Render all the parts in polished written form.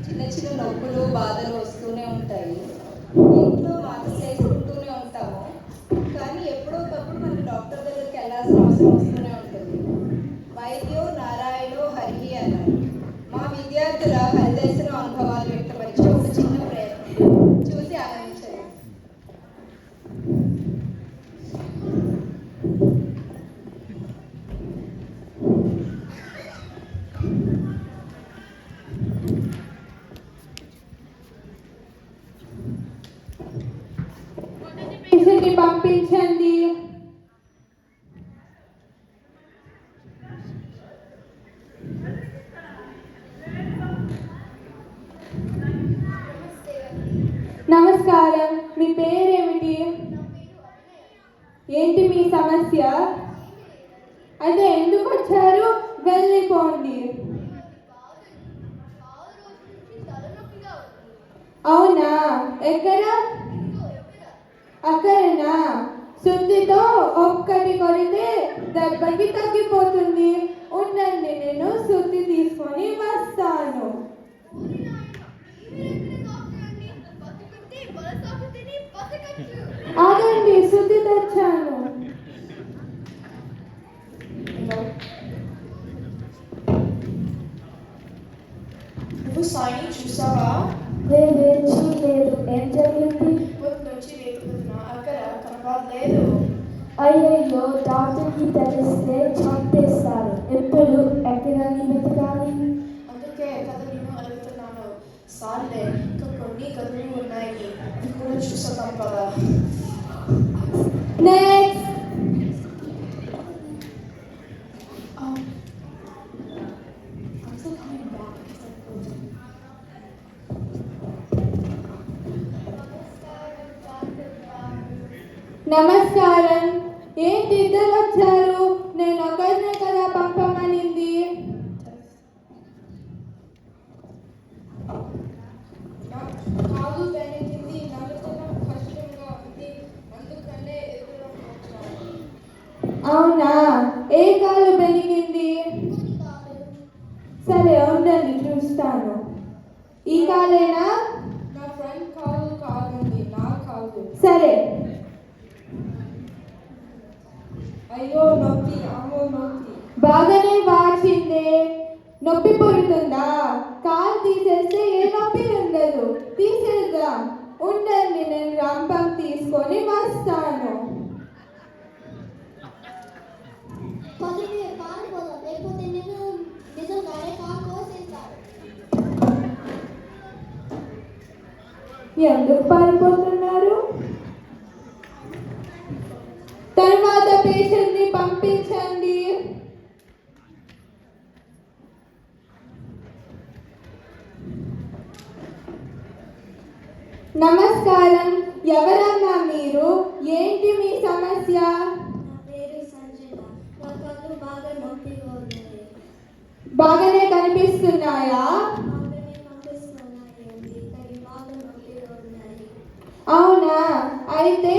చిన్న చిన్న నొప్పులు బాధలు వస్తూనే ఉంటాయి. ఇంట్లో మాకు చేసుకుంటూనే ఉంటాము, కానీ ఎప్పుడో ఒకప్పుడు మనకి డాక్టర్ దగ్గరికి వెళ్ళాల్సిన అవసరం వస్తూనే ఉంటుంది. వైద్యో నారాయణో హరి అన్నారు. మా విద్యార్థుల హరిదర్శనం అనుభవాలు వ్యక్తపరిచే ఒక చిన్న ప్రయత్నం చూసి ఆనందించండి. పంపించండి. నమస్కారం, మీ పేరేమిటి? ఏంటి మీ సమస్య? అయితే ఎందుకు వచ్చారు? వెళ్ళిపోండి. అవునా, ఎక్కడ? అక్కడనా? శుద్ధితో ఒక్కటి కొడితే దెబ్బకి తగ్గిపోతుంది. ఉండండి, నేను శుద్ధి తీసుకొని వస్తాను. ఆగండి, శుద్ధి తెచ్చాను. నువ్వు సాయిని చూసావా? లేదు, ఏం జరిగింది? నుంచి వెతుకుతున్నా, అక్కడ కనపడలేదు. అయ్యయ్యో, డాక్టర్కి తెలిస్తే చంపేస్తారు. ఎప్పుడు ఎక్కడని వెతకాలి? అందుకే కథ నేను అడుగుతున్నాను. సార్లే, ఇంకా కొన్ని కథలు ఉన్నాయి, అవి కూడా చూసాం కదా. నెక్స్ట్. నమస్కారం. ఏంటి ఇద్దరు వచ్చారు? నేను ఒకరినే కదా పంపమనింది. కాలు బెనికింది, నడకడం కష్టంగా ఉంది, అందుకనే అవునా, ఏ కాలు బెనికింది? సరే ఉండండి, చూస్తాను. ఈ కాలేనా? నా ఫ్రెండ్ కాలు కాదండి, నా కాలు. సరే. అయ్యో నొప్పి, అమ్మో నొప్పి. బాగానే వాచిందే. నొప్పి పుడుతుందా? కాలు తీసేస్తే ఏ నొప్పి ఉండదు. తీసేద్దాం. ఉండండి, నేను రంపం తీసుకొని వస్తాను. ఎందుకు పారిపోతున్నారు? తర్వాత పేషెంట్ని పంపించండి. నమస్కారం, ఎవరన్నా మీరు? ఏంటి మీ సమస్య? బాగానే కనిపిస్తున్నాయా? అవునా, అయితే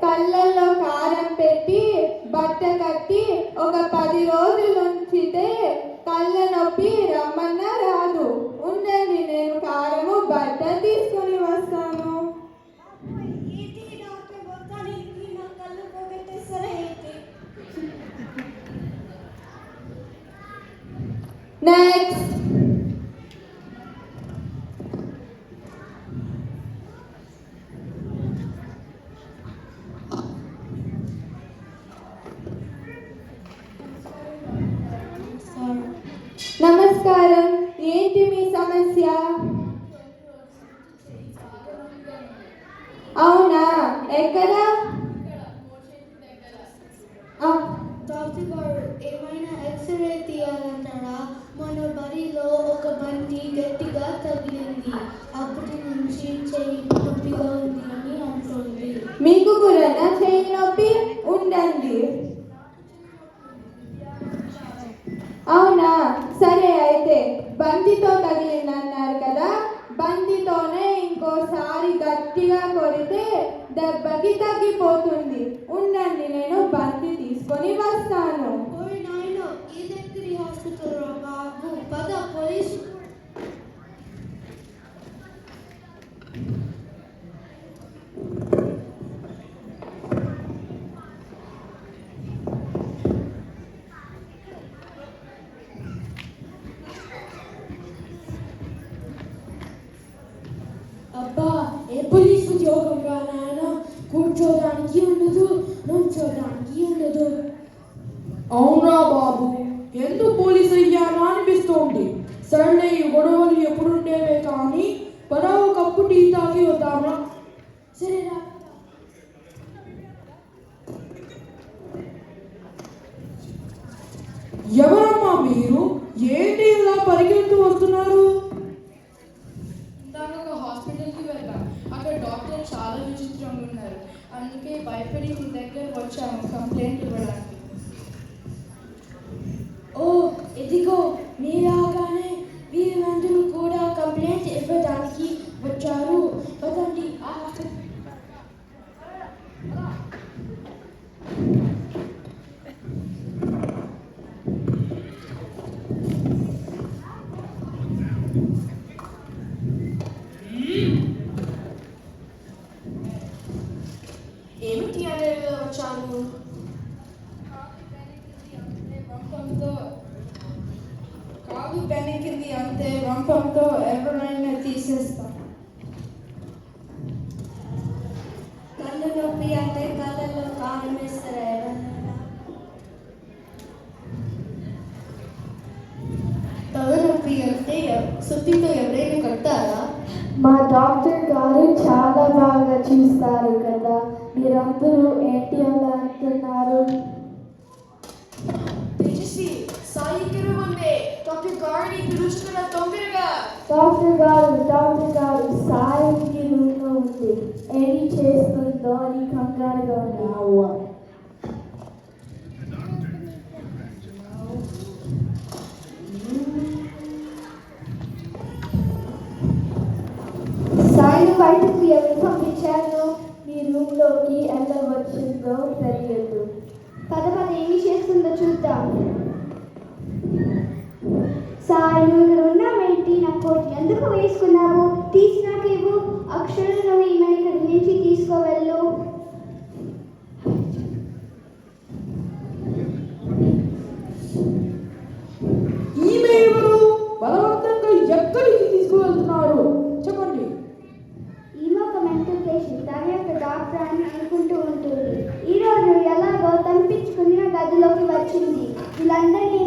కళ్ళల్లో కారం పెట్టి బట్ట కట్టి ఒక 10 రోజులు ఉంచితే కళ్ళ నొప్పి రమ్మన్నా రాదు. ఉండండి, నేను కారము బట్ట తీసుకొని వస్తాను. నెక్స్ట్. నమస్కారం, ఏంటి మీ సమస్య? అవునా, ఎక్కడ? డాక్టర్ గారు, ఏమైనా ఎక్స్రే తీయాలంటారా? మన బడిలో ఒక బంతి గట్టిగా తగిలింది, అప్పటి నుంచి చెయ్యి నొప్పిగా ఉంది అని అంటుంది. మీకు కూడా చెయ్యి నొప్పి? ఉండండి. అవునా, సరే, అయితే బంతితో తగిలిందన్నారు కదా, బంతితోనే ఇంకోసారి గట్టిగా కొడితే దెబ్బకి తగ్గిపోతుంది. ఉండండి, నేను బంతి తీసుకొని వస్తాను. ఈ దగ్గర హాస్పిటల్ రా బాబు, పద పోలీసు. ఉద్యోగం రా నాయన, కూర్చోడానికి ఉండదు, నుంచోడానికి ఉండదు. అవునా బాబు, ఎందుకు పోలీస్ అయ్యానా అనిపిస్తోంది. సరేలే, ఈ గొడవలు ఎప్పుడుండేవే కానీ పదవ కప్పు టీ తాగి వద్దామా? సరేరా. ఎవరమ్మా మీరు? ఏంటి ఇలా పరిగెత్తు వస్తున్నారు? ఇందాక ఒక హాస్పిటల్కి వెళ్ళాం. అక్కడ డాక్టర్ చాలా విచిత్రంగా ఉన్నారు. అందుకే భయపడి మీ దగ్గర వచ్చాము కంప్లైంట్ ఇవ్వడానికి. ఓ ఇదిగో, మీరాగానే వీరందరూ కూడా కంప్లైంట్ ఇవ్వడానికి వచ్చారు. పదండి. ఏమిటి అనేది వచ్చాను? కాదు పెనికింది అంతే, వంపంతో ఎవరైనా తీసేస్తాం. కళ్ళు నొప్పి అంటే కళ్ళల్లో కారం వేస్తారా ఎవరైనా? తలనొప్పి అంటే సుత్తితో ఎవరైనా కట్టారా? మా డాక్టర్ గారు చాలా బాగా చూస్తారు కదా, మీరందరూ ఏంటి అలా అంటున్నారు? తేజస్వి, సాయి ఇక్కడ ఉంది. డాక్టర్ గారిని పిలుస్తున్న తొందరగా. డాక్టర్ గారు సాయికి రూమ్లో ఉంది. ఏమి చేస్తుందో అని కంగారుగా ఉన్నావు. సాయిని బయటకు ఎవరు పంపించారు? మీ రూమ్లోకి ఎలా వచ్చిందో తెలియదు. పద ఏమి చేస్తుందో చూద్దాం. సాయి, నువ్వు ఇక్కడ ఉన్నావేంటి? నా కోట్ ఎందుకు వేసుకున్నావు? తీసి నాకు ఇవ్వు. అక్షరాలు ఈమెను ఇక్కడి నుంచి తీసుకోవెళ్ళు. ఈమె ఎవరు? బలవంతంగా ఎక్కడికి తీసుకువెళ్తున్నారు? చెప్పండి. ఈమె ఒక మెంటల్ పేషెంట్, తన యొక్క డాక్టర్ అని అనుకుంటూ ఉంటుంది. ఈరోజు ఎలాగో తప్పించుకుని నా గదిలోకి వచ్చింది. వీళ్ళందరినీ